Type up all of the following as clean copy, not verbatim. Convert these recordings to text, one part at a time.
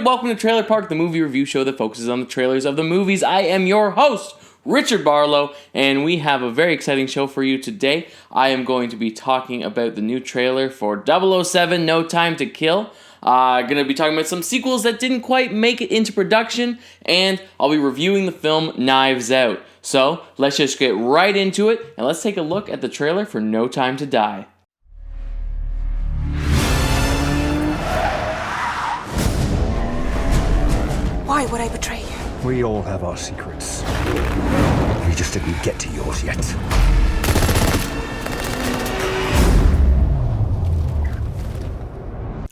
and welcome to Trailer Park, the movie review show that focuses on the trailers of the movies. I am your host, Richard Barlow, and we have a very exciting show for you today. I am going to be talking about the new trailer for 007 No Time to Kill. Going to be talking about some sequels that didn't quite make it into production, and I'll be reviewing the film Knives Out. So, let's just get right into it, and let's take a look at the trailer for No Time to Die. Why would I betray you? We all have our secrets. We just didn't get to yours yet.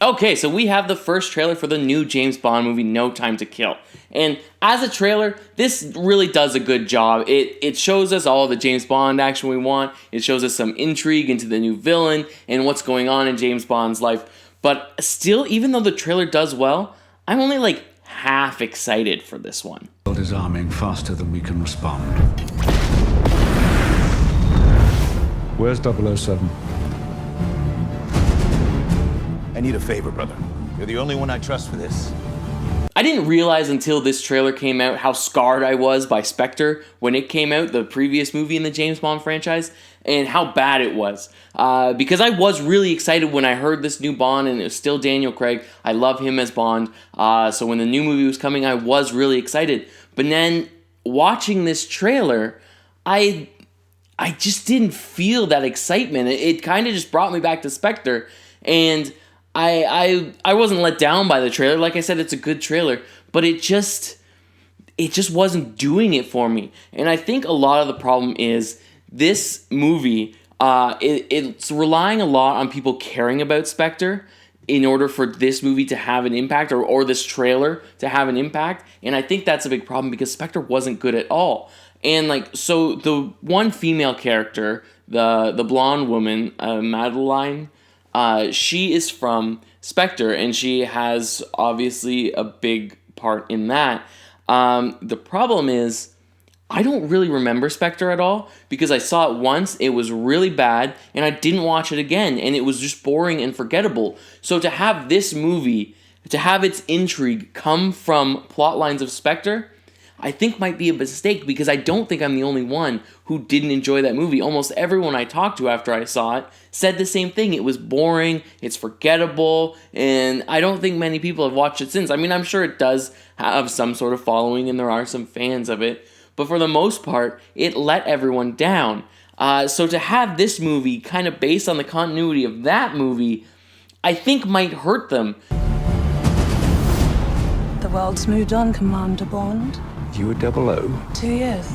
Okay, so we have the first trailer for the new James Bond movie, No Time to Kill. And as a trailer, this really does a good job. It shows us all the James Bond action we want. It shows us some intrigue into the new villain and what's going on in James Bond's life. But still, even though the trailer does well, I'm only half excited for this one. The world is arming faster than we can respond. Where's 007? I need a favor, brother. You're the only one I trust for this. I didn't realize until this trailer came out how scarred I was by Spectre when it came out, the previous movie in the James Bond franchise, and how bad it was. Because I was really excited when I heard this new Bond, and it was still Daniel Craig. I love him as Bond. So when the new movie was coming, I was really excited. But then watching this trailer, I just didn't feel that excitement. It kind of just brought me back to Spectre, and I wasn't let down by the trailer. Like I said, it's a good trailer, but it just wasn't doing it for me. And I think a lot of the problem is this movie, it's relying a lot on people caring about Spectre in order for this movie to have an impact, or this trailer to have an impact. And I think that's a big problem because Spectre wasn't good at all. And so the one female character, the blonde woman, Madeline, she is from Spectre, and she has obviously a big part in that. The problem is, I don't really remember Spectre at all, because I saw it once, it was really bad, and I didn't watch it again, and it was just boring and forgettable. So to have this movie, to have its intrigue come from plot lines of Spectre, I think might be a mistake, because I don't think I'm the only one who didn't enjoy that movie. Almost everyone I talked to after I saw it said the same thing. It was boring, it's forgettable, and I don't think many people have watched it since. I mean, I'm sure it does have some sort of following, and there are some fans of it, but for the most part, it let everyone down. So to have this movie kind of based on the continuity of that movie, I think might hurt them. The world's moved on, Commander Bond. You were 00? 2 years.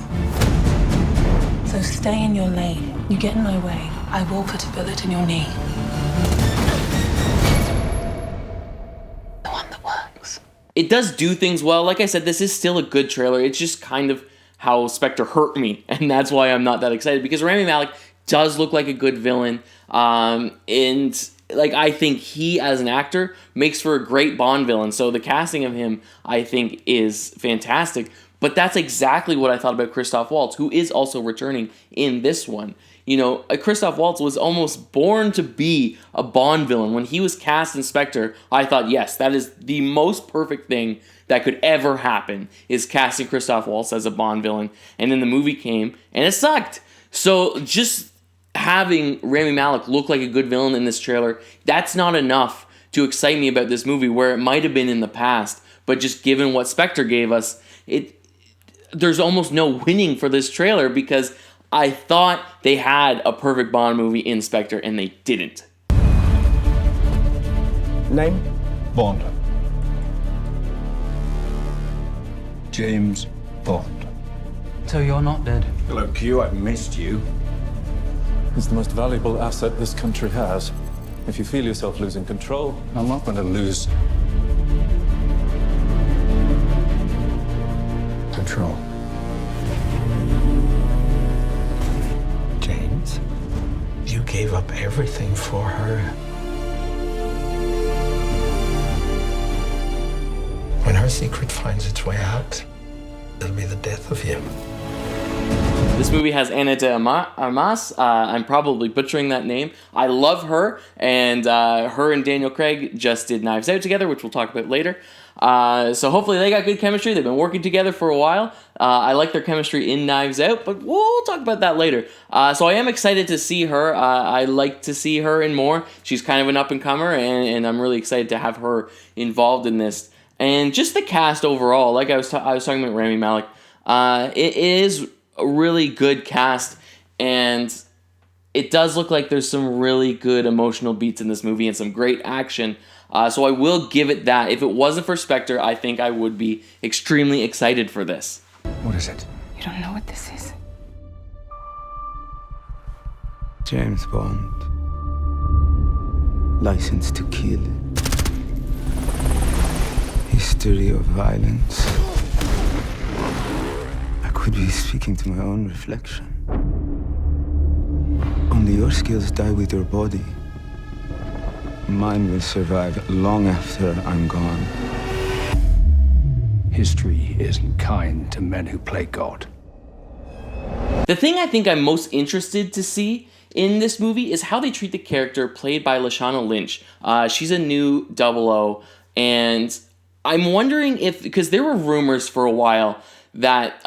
So stay in your lane. You get in my way, I will put a bullet in your knee. The one that works. It does do things well. Like I said, this is still a good trailer. It's just kind of how Spectre hurt me, and that's why I'm not that excited, because Rami Malek does look like a good villain, and I think he, as an actor, makes for a great Bond villain. So the casting of him, I think, is fantastic. But that's exactly what I thought about Christoph Waltz, who is also returning in this one. You know, Christoph Waltz was almost born to be a Bond villain. When he was cast in Spectre, I thought, yes, that is the most perfect thing that could ever happen, is casting Christoph Waltz as a Bond villain. And then the movie came, and it sucked. So just having Rami Malek look like a good villain in this trailer, that's not enough to excite me about this movie, where it might have been in the past. But just given what Spectre gave us, there's almost no winning for this trailer, because I thought they had a perfect Bond movie in Spectre, and they didn't. Name? Bond. James Bond. So you're not dead? Hello, Q. I've missed you. It's the most valuable asset this country has. If you feel yourself losing control, I'm not going to lose control. James, you gave up everything for her. When her secret finds its way out, it'll be the death of him. This movie has Ana de Armas. I'm probably butchering that name. I love her, and her and Daniel Craig just did Knives Out together, which we'll talk about later. So hopefully they got good chemistry. They've been working together for a while. I like their chemistry in Knives Out, but we'll talk about that later. So I am excited to see her. I like to see her in more. She's kind of an up-and-comer, and I'm really excited to have her involved in this. And just the cast overall, like I was talking about Rami Malek, it is a really good cast, and it does look like there's some really good emotional beats in this movie and some great action. So I will give it that. If it wasn't for Spectre, I think I would be extremely excited for this. What is it? You don't know what this is. James Bond. License to Kill. History of violence. I could be speaking to my own reflection. Only your skills die with your body. Mine will survive long after I'm gone. History isn't kind to men who play God. The thing I think I'm most interested to see in this movie is how they treat the character played by Lashana Lynch. She's a new 00, and I'm wondering if, because there were rumors for a while that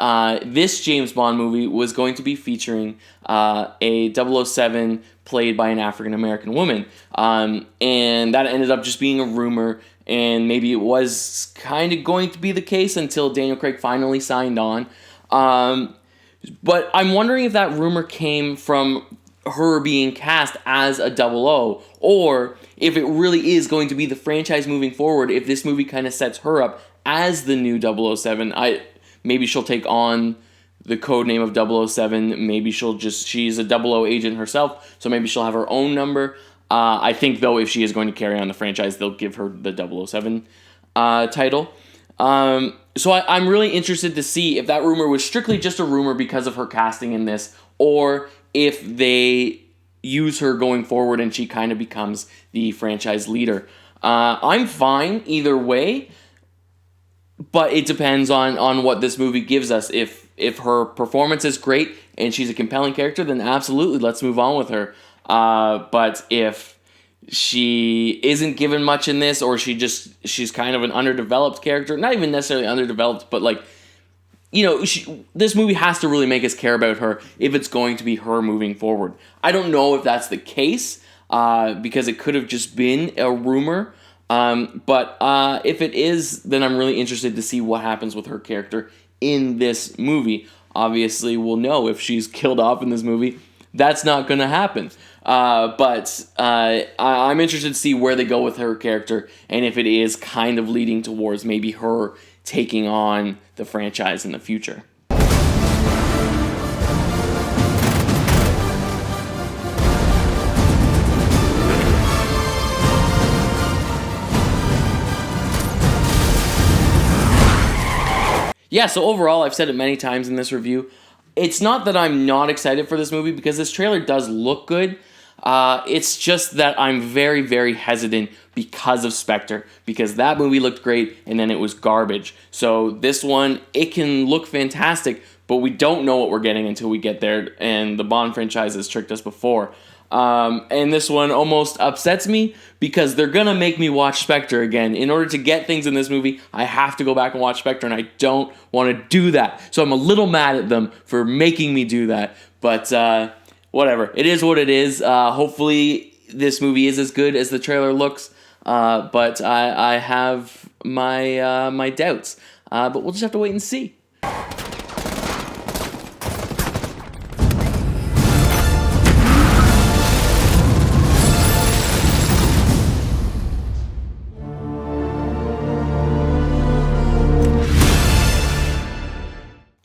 this James Bond movie was going to be featuring a 007 played by an African-American woman. And that ended up just being a rumor, and maybe it was kind of going to be the case until Daniel Craig finally signed on. But I'm wondering if that rumor came from her being cast as a 00, or if it really is going to be the franchise moving forward, if this movie kind of sets her up as the new 007. Maybe she'll take on the code name of 007. Maybe she's a 00 agent herself, so maybe she'll have her own number. I think, though, if she is going to carry on the franchise, they'll give her the 007 title. So I'm really interested to see if that rumor was strictly just a rumor because of her casting in this, or if they use her going forward and she kind of becomes the franchise leader. I'm fine either way, but it depends on what this movie gives us. If her performance is great and she's a compelling character, then absolutely, let's move on with her. But if she isn't given much in this, or she's kind of an underdeveloped character, not even necessarily underdeveloped, but like, this movie has to really make us care about her if it's going to be her moving forward. I don't know if that's the case, because it could have just been a rumor. But if it is, then I'm really interested to see what happens with her character in this movie. Obviously, we'll know if she's killed off in this movie. That's not going to happen. But I'm interested to see where they go with her character, and if it is kind of leading towards maybe her taking on the franchise in the future. Yeah, so overall, I've said it many times in this review, it's not that I'm not excited for this movie, because this trailer does look good. It's just that I'm very, very hesitant because of Spectre, because that movie looked great and then it was garbage. So this one, it can look fantastic, but we don't know what we're getting until we get there, and the Bond franchise has tricked us before. And this one almost upsets me, because they're going to make me watch Spectre again. In order to get things in this movie, I have to go back and watch Spectre, and I don't want to do that. So I'm a little mad at them for making me do that. But whatever. It is what it is. Hopefully this movie is as good as the trailer looks. But I have my doubts. But we'll just have to wait and see.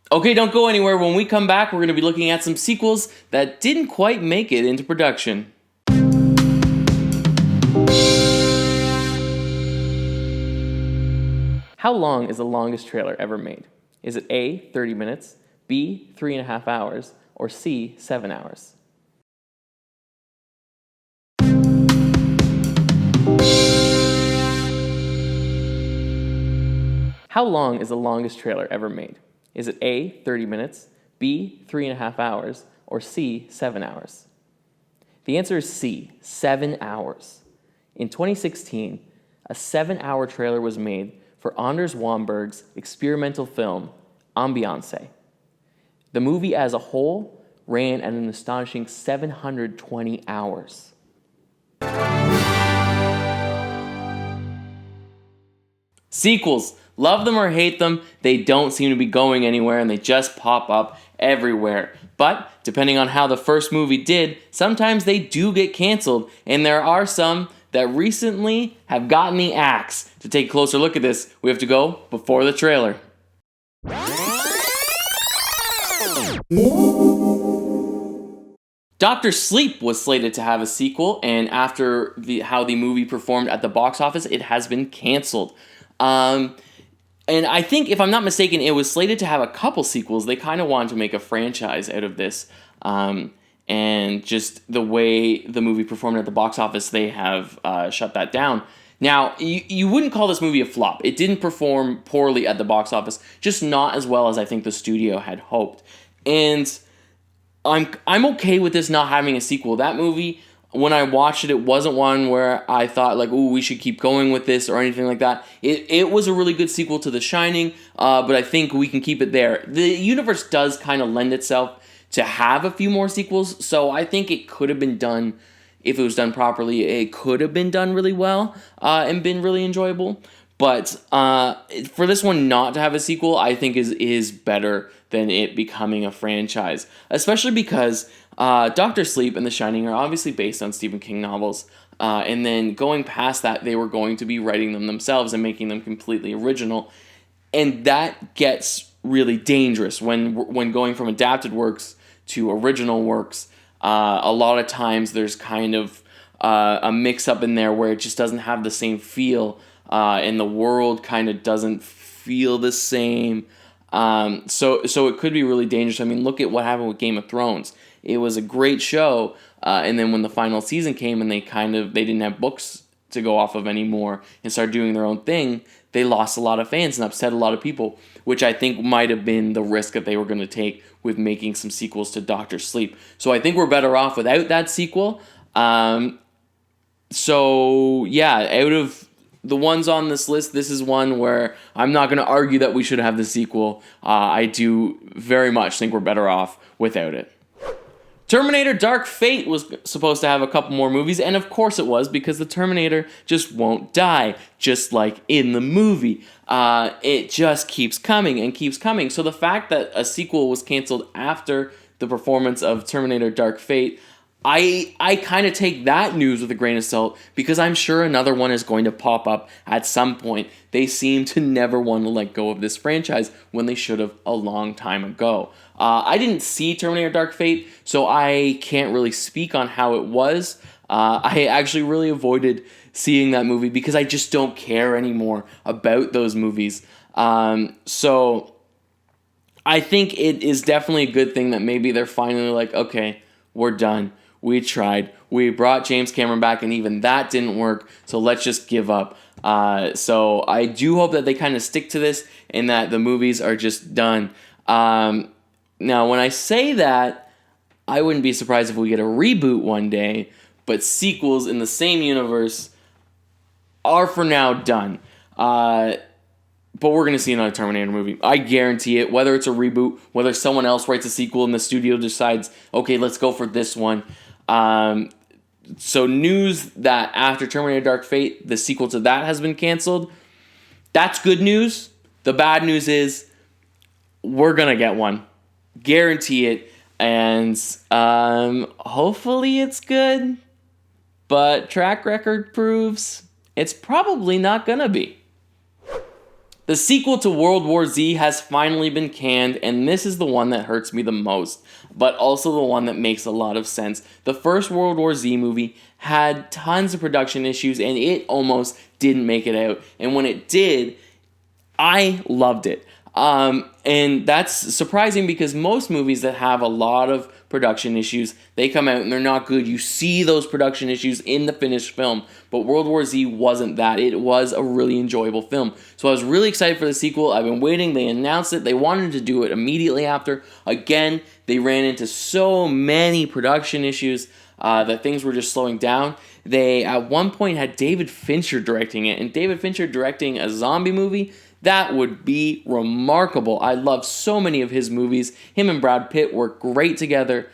Okay, don't go anywhere. When we come back, we're going to be looking at some sequels that didn't quite make it into production. How long is the longest trailer ever made? Is it A, 30 minutes, B, 3.5 hours, or C, 7 hours? How long is the longest trailer ever made? Is it A, 30 minutes, B, 3.5 hours, or C, 7 hours? The answer is C, 7 hours. In 2016, a 7-hour trailer was made for Anders Wamberg's experimental film, Ambiance. The movie as a whole ran at an astonishing 720 hours. Sequels. Love them or hate them, they don't seem to be going anywhere and they just pop up everywhere. But, depending on how the first movie did, sometimes they do get canceled, and there are some that recently have gotten the axe. To take a closer look at this, we have to go before the trailer. Dr. Sleep was slated to have a sequel, and after how the movie performed at the box office, it has been canceled. And I think, if I'm not mistaken, it was slated to have a couple sequels. They kind of wanted to make a franchise out of this. And just the way the movie performed at the box office, they have shut that down. Now, you wouldn't call this movie a flop. It didn't perform poorly at the box office, just not as well as I think the studio had hoped. And I'm okay with this not having a sequel. That movie, when I watched it, it wasn't one where I thought, like, ooh, we should keep going with this or anything like that. It was a really good sequel to The Shining, but I think we can keep it there. The universe does kind of lend itself to have a few more sequels, so I think it could have been done, if it was done properly, it could have been done really well and been really enjoyable. But for this one not to have a sequel, I think is better than it becoming a franchise. Especially because Dr. Sleep and The Shining are obviously based on Stephen King novels. And then going past that, they were going to be writing them themselves and making them completely original. And that gets really dangerous when going from adapted works to original works. A lot of times there's kind of a mix-up in there where it just doesn't have the same feel. And the world kind of doesn't feel the same. So it could be really dangerous. I mean, look at what happened with Game of Thrones. It was a great show, and then when the final season came and they didn't have books to go off of anymore and started doing their own thing, they lost a lot of fans and upset a lot of people, which I think might have been the risk that they were going to take with making some sequels to Dr. Sleep. So I think we're better off without that sequel. So yeah, out of the ones on this list, this is one where I'm not going to argue that we should have the sequel. I do very much think we're better off without it. Terminator Dark Fate was supposed to have a couple more movies, and of course it was, because the Terminator just won't die, just like in the movie. It just keeps coming and keeps coming. So the fact that a sequel was canceled after the performance of Terminator Dark Fate, I kind of take that news with a grain of salt, because I'm sure another one is going to pop up at some point. They seem to never want to let go of this franchise when they should have a long time ago. I didn't see Terminator Dark Fate, so I can't really speak on how it was. I actually really avoided seeing that movie because I just don't care anymore about those movies. So I think it is definitely a good thing that maybe they're finally like, okay, we're done. We tried. We brought James Cameron back, and even that didn't work, so let's just give up. So I do hope that they kind of stick to this and that the movies are just done. Now, when I say that, I wouldn't be surprised if we get a reboot one day, but sequels in the same universe are for now done. But we're going to see another Terminator movie. I guarantee it. Whether it's a reboot, whether someone else writes a sequel and the studio decides, okay, let's go for this one. So news that after Terminator Dark Fate, the sequel to that has been canceled. That's good news. The bad news is we're going to get one. Guarantee it. And hopefully it's good. But track record proves it's probably not going to be. The sequel to World War Z has finally been canned, and this is the one that hurts me the most, but also the one that makes a lot of sense. The first World War Z movie had tons of production issues, and it almost didn't make it out. And when it did, I loved it. And that's surprising because most movies that have a lot of production issues, they come out and they're not good. You see those production issues in the finished film, but World War Z wasn't that. It was a really enjoyable film. So I was really excited for the sequel. I've been waiting. They announced it. They wanted to do it immediately after. Again, they ran into so many production issues. that things were just slowing down. They at one point had David Fincher directing it, and David Fincher directing a zombie movie, that would be remarkable. I love so many of his movies. Him and Brad Pitt work great together.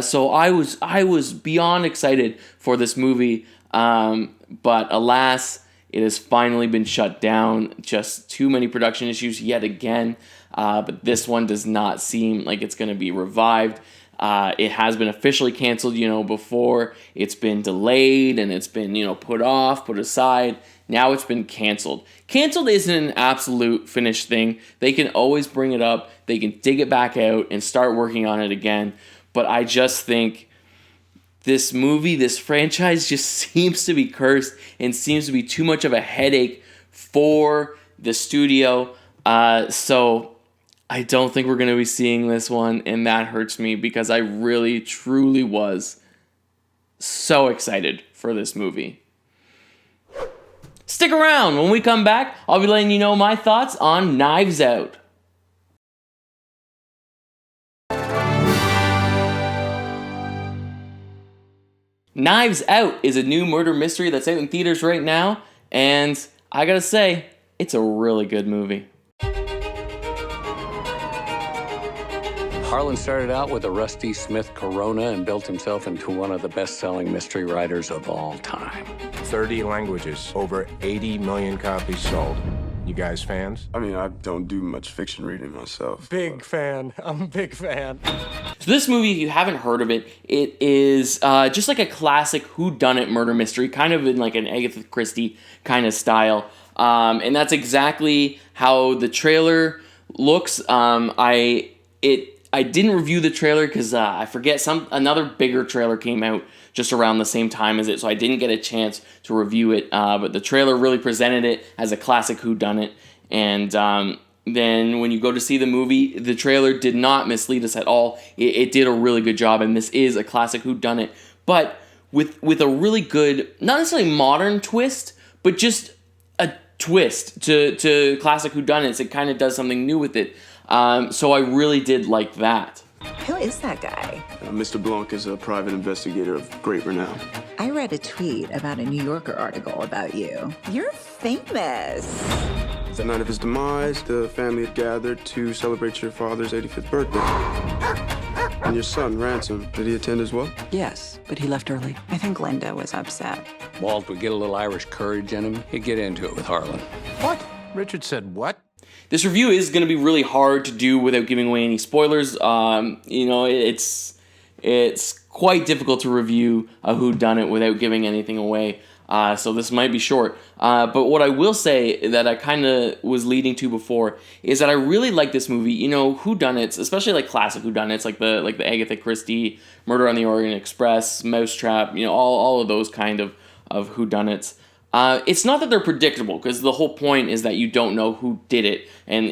So I was beyond excited for this movie. But alas, it has finally been shut down. Just too many production issues yet again. But this one does not seem like it's going to be revived. It has been officially canceled, before. It's been delayed and it's been, put off, put aside. Now it's been canceled. Canceled isn't an absolute finished thing. They can always bring it up. They can dig it back out and start working on it again. But I just think this movie, this franchise just seems to be cursed and seems to be too much of a headache for the studio. So I don't think we're going to be seeing this one, and that hurts me because I really, truly was so excited for this movie. Stick around. When we come back, I'll be letting you know my thoughts on Knives Out. Knives Out is a new murder mystery that's out in theaters right now, and I gotta say, it's a really good movie. Harlan started out with a Rusty Smith Corona and built himself into one of the best-selling mystery writers of all time. 30 languages, over 80 million copies sold. You guys fans? I mean, I don't do much fiction reading myself. Big fan. I'm a big fan. So this movie, if you haven't heard of it, it is just like a classic whodunit murder mystery, kind of in like an Agatha Christie kind of style. And that's exactly how the trailer looks. I didn't review the trailer because I forget another bigger trailer came out just around the same time as it, so I didn't get a chance to review it. But the trailer really presented it as a classic whodunit, and then when you go to see the movie, the trailer did not mislead us at all. It did a really good job, and this is a classic whodunit, but with a really good, not necessarily modern twist, but just a twist to classic whodunits. It kind of does something new with it. So I really did like that. Who is that guy? Mr. Blanc is a private investigator of great renown. I read a tweet about a New Yorker article about you. You're famous. The night of his demise, the family had gathered to celebrate your father's 85th birthday. And your son, Ransom, did he attend as well? Yes, but he left early. I think Linda was upset. Walt would get a little Irish courage in him. He'd get into it with Harlan. What? Richard said what? This review is going to be really hard to do without giving away any spoilers. It's quite difficult to review a whodunit without giving anything away. So this might be short. But what I will say that I kind of was leading to before is that I really like this movie. Whodunits, especially like classic whodunits, like the Agatha Christie, Murder on the Orient Express, Mousetrap, all of those kind of whodunits. It's not that they're predictable, because the whole point is that you don't know who did it, and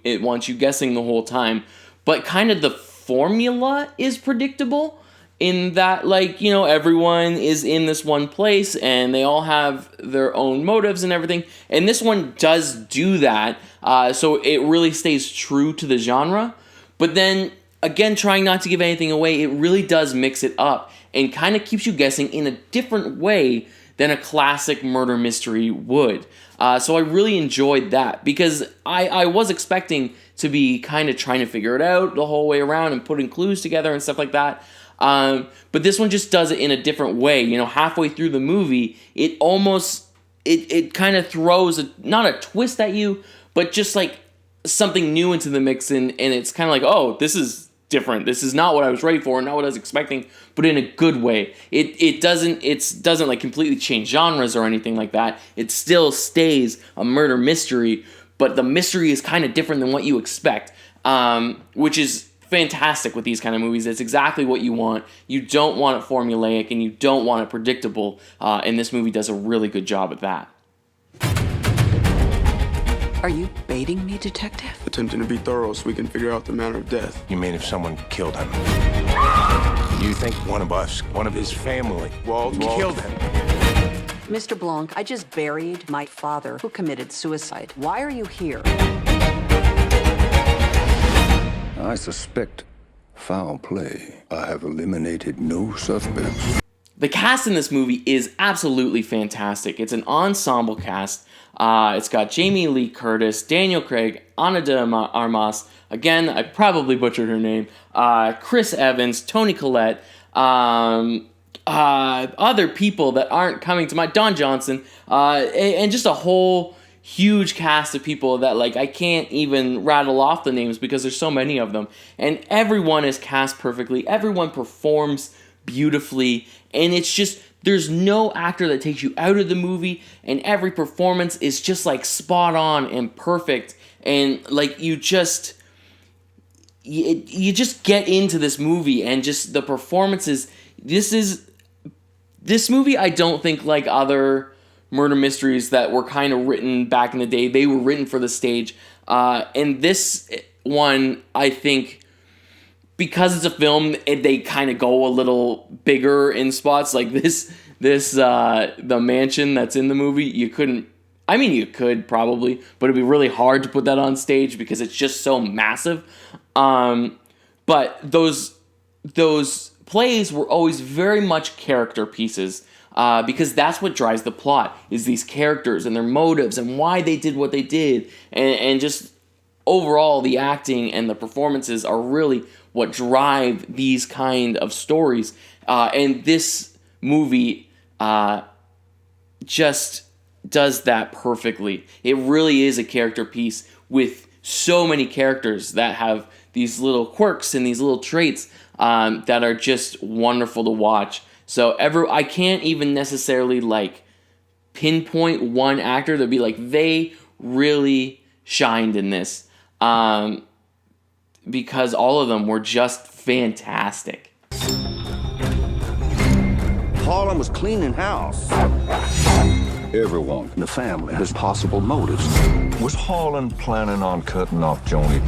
it wants you guessing the whole time. But kind of the formula is predictable in that, everyone is in this one place and they all have their own motives and everything. And this one does do that, so it really stays true to the genre. But then, again, trying not to give anything away, it really does mix it up and kind of keeps you guessing in a different way than a classic murder mystery would. So I really enjoyed that, because I was expecting to be kind of trying to figure it out the whole way around and putting clues together and stuff like that. But this one just does it in a different way. Halfway through the movie, it kind of throws not a twist at you, but just like something new into the mix, and it's kind of like, oh, this is different. This is not what I was ready for, not what I was expecting, but in a good way. It doesn't like completely change genres or anything like that. It still stays a murder mystery, but the mystery is kind of different than what you expect, which is fantastic with these kind of movies. It's exactly what you want. You don't want it formulaic, and you don't want it predictable, and this movie does a really good job at that. Are you baiting me, detective? Attempting to be thorough so we can figure out the manner of death. You mean if someone killed him? You think one of us, one of his family, Walt killed him? Mr. Blanc, I just buried my father, who committed suicide. Why are you here? I suspect foul play. I have eliminated no suspects. the cast in this movie is absolutely fantastic. It's an ensemble cast. It's got Jamie Lee Curtis, Daniel Craig, Ana de Armas, again, I probably butchered her name, Chris Evans, Toni Collette, other people that aren't coming to mind, Don Johnson, and just a whole huge cast of people that, like, I can't even rattle off the names because there's so many of them. And everyone is cast perfectly. Everyone performs beautifully. And it's just, there's no actor that takes you out of the movie. And every performance is just, like, spot on and perfect. And, like, you just get into this movie. And just the performances, this movie, I don't think, like other murder mysteries that were kind of written back in the day, they were written for the stage. And this one, I think, because it's a film, they kind of go a little bigger in spots. Like this, the mansion that's in the movie, you could probably, but it'd be really hard to put that on stage because it's just so massive. But those plays were always very much character pieces. Because that's what drives the plot, is these characters and their motives and why they did what they did. And just overall, the acting and the performances are really what drive these kind of stories. And this movie just does that perfectly. It really is a character piece with so many characters that have these little quirks and these little traits that are just wonderful to watch. So I can't even necessarily like pinpoint one actor to be like, they really shined in this, because all of them were just fantastic. Harlan was cleaning house. Everyone in the family has possible motives. Was Harlan planning on cutting off Joni?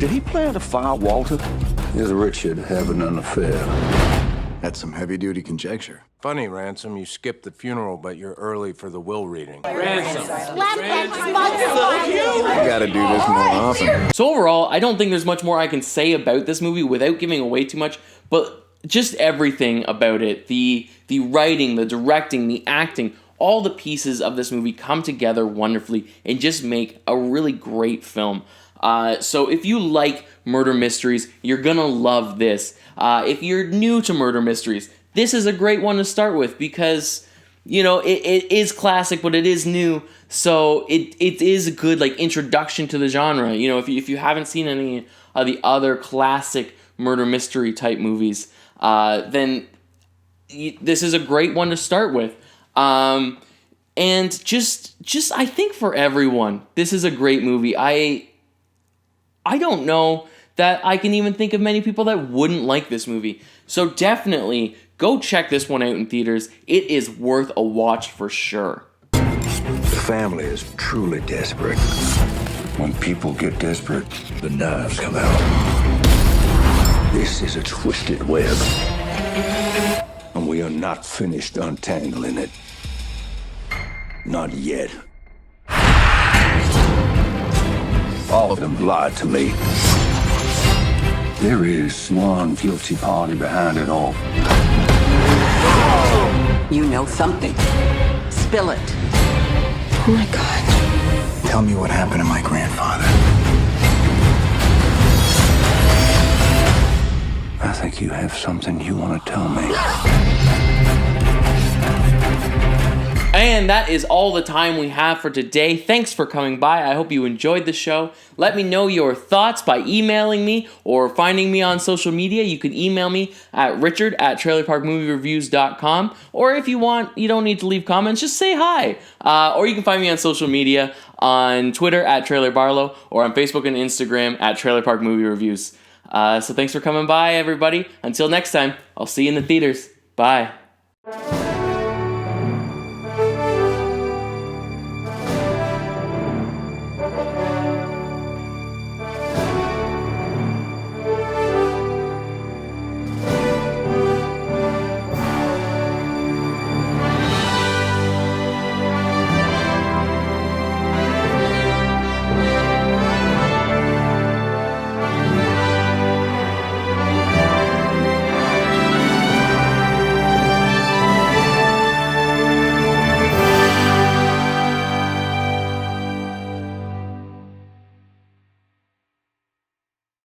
Did he plan to fire Walter? Is Richard having an affair? That's some heavy-duty conjecture. Funny, Ransom, you skipped the funeral, but you're early for the will reading. Ransom. You gotta do this more often. So overall, I don't think there's much more I can say about this movie without giving away too much, but just everything about it, the writing, the directing, the acting, all the pieces of this movie come together wonderfully and just make a really great film. So if you like murder mysteries, you're gonna love this. If you're new to murder mysteries, this is a great one to start with because, you know, it is classic, but it is new. So it is a good like introduction to the genre. You know, if you haven't seen any of the other classic murder mystery type movies, then this is a great one to start with. And just I think for everyone, this is a great movie. I don't know that I can even think of many people that wouldn't like this movie. So definitely go check this one out in theaters. It is worth a watch for sure. The family is truly desperate. When people get desperate, the knives come out. This is a twisted web. And we are not finished untangling it. Not yet. All of them lied to me. There is one guilty party behind it all. You know something. Spill it. Oh my God. Tell me what happened to my grandfather. I think you have something you want to tell me. And that is all the time we have for today. Thanks for coming by. I hope you enjoyed the show. Let me know your thoughts by emailing me or finding me on social media. You can email me at richard@trailerparkmoviereviews.com. Or if you want, you don't need to leave comments, just say hi. Or you can find me on social media on Twitter @trailerbarlow or on Facebook and Instagram @trailerparkmoviereviews. So thanks for coming by, everybody. Until next time, I'll see you in the theaters. Bye.